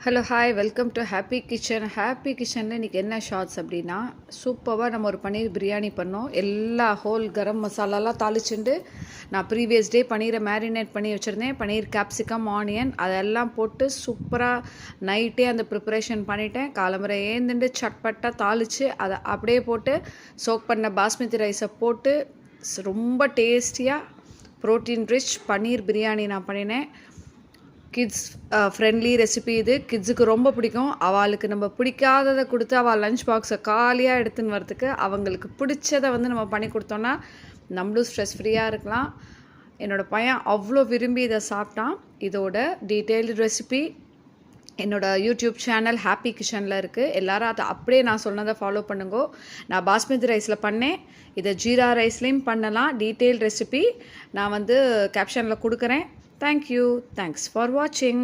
Hello hi welcome to happy kitchen. Happy கிச்சனில் இன்றைக்கி என்ன ஷார்ட்ஸ் அப்படின்னா, சூப்பராக நம்ம ஒரு பன்னீர் பிரியாணி பண்ணோம். எல்லா ஹோல் கரம் மசாலாலாம் தாளிச்சுட்டு நான் ப்ரீவியஸ் டே பன்னீரை மேரினேட் பண்ணி வச்சுருந்தேன். பன்னீர் கேப்சிகம் ஆனியன் அதெல்லாம் போட்டு சூப்பராக நைட்டே அந்த ப்ரிப்பரேஷன் பண்ணிட்டேன். காலம்பரை ஏந்துட்டு சட்பட்டாக தாளித்து அதை அப்படியே போட்டு சோக் பண்ண பாஸ்மதி ரைஸை போட்டு ரொம்ப டேஸ்டியாக ப்ரோட்டீன் ரிச் பன்னீர் பிரியாணி நான் பண்ணினேன். கிட்ஸ் ஃப்ரெண்ட்லி ரெசிபி இது. கிட்ஸுக்கு ரொம்ப பிடிக்கும். அவளுக்கு நம்ம பிடிக்காததை கொடுத்து அவள் லஞ்ச் பாக்ஸை காலியாக எடுத்துன்னு வரதுக்கு அவங்களுக்கு பிடிச்சதை நம்ம பண்ணி கொடுத்தோன்னா நம்மளும் ஸ்ட்ரெஸ் ஃப்ரீயாக இருக்கலாம். என்னோடய பையன் அவ்வளோ விரும்பி இதை சாப்பிட்டான். இதோட டீட்டெயில்டு ரெசிபி என்னோடய யூடியூப் சேனல் ஹாப்பி கிச்சனில் இருக்குது. எல்லோரும் அதை அப்படியே நான் சொன்னதை ஃபாலோ பண்ணுங்கோ. நான் பாஸ்மதி ரைஸில் பண்ணேன், இதை ஜீரா ரைஸ்லேயும் பண்ணலாம். டீட்டெயில் ரெசிபி நான் கேப்ஷனில் கொடுக்குறேன். Thank you. Thanks for watching.